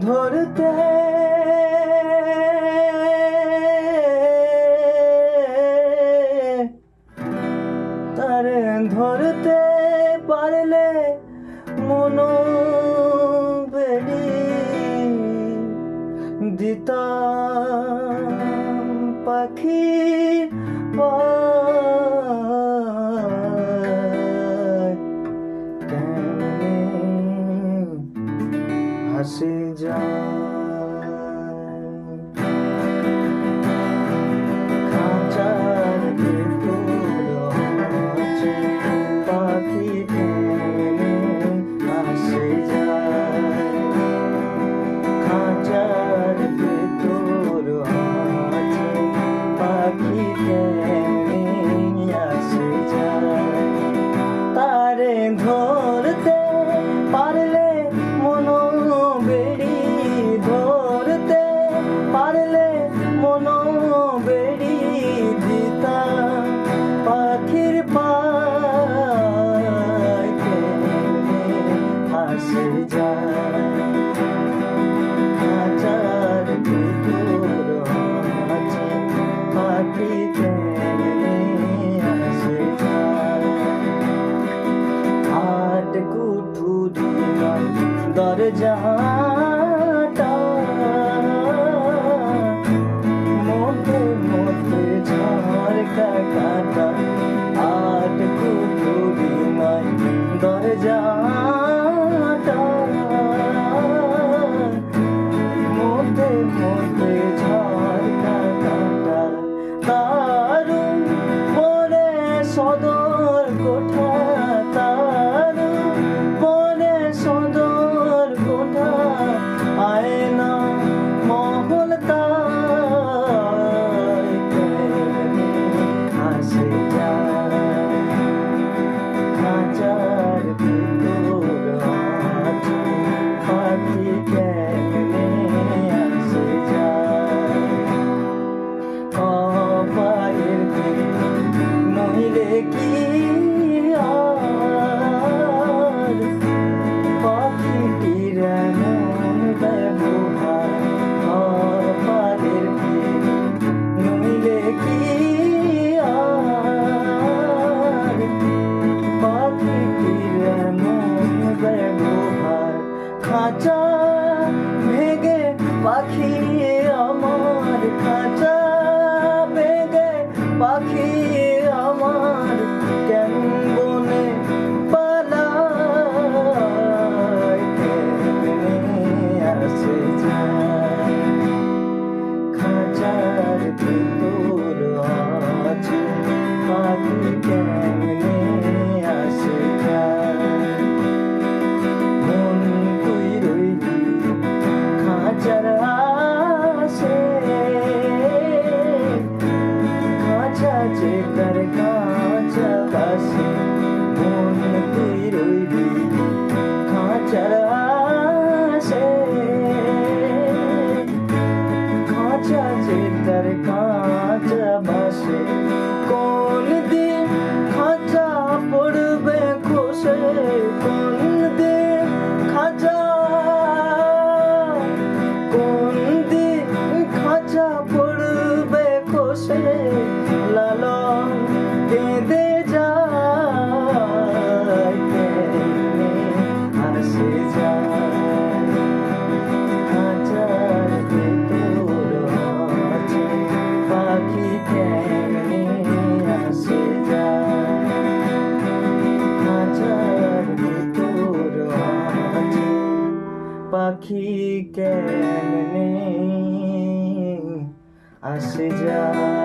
ধরতে তারে ধরতে পারলে মনো বেড়ি দিতাম পাখির পায় কেমনে হাসি যায় খাঁচার ভেতর আছে পাখি কেমনে হাসি যায় খাঁচার ভেতর আছে পাখি কেমনে হাসি যায় তারে ধরতে পারলে মনো বেড়ি ধরতে পারলে মনো বেড়ি দিতাম পাখির পায় কেমনে হাসি যায় খাঁচার ভিতর আছে পাখি কেমনে হাসি যায় আট কুঠুরি দরজাটা মধ্যে মধ্যে ঝড়কা কাটা আট কুঠুরি নয় দরজাটা মধ্যে মধ্যে ঝড়কা কাটা দারুণ পরে সদর কোঠা দারুণ পরে সদর কোঠা আয়না মহল তাই কেমনে হাসি যায় খাঁচার ভিতর আছে পাখি কেমনে হাসি যায় অপায়ের নইলে কি আর পাখিটির এমন ব্যবহার অপায়ের নইলে কি আর পাখিটির এমন ব্যবহার খাঁচা ভেঙে পাখি আমার খাঁচা ভেঙে পাখি আমার কেমনে পালায় কেমনে আসে যায় খাঁচার ভিতর আছে পাখি কেমনে আসে যায় মন তুই রইলি খাঁচার আসে খাঁচা যে তার কাঁচা বাসে মন তুই রইলি খাঁচার আসে খাঁচা যে তার কাঁচা বাসে কোন দিন খাঁচা পড়বে খসে কোন দিন খাঁচা কোন দিন খাঁচা পড়বে খসে লালন কেঁদে যায় কেমনে হাসি যায় খাঁচার ভেতর আছে পাখি কেমনে হাসি যায় খাঁচার ভেতর আছে পাখি কেমনে আসে যায়।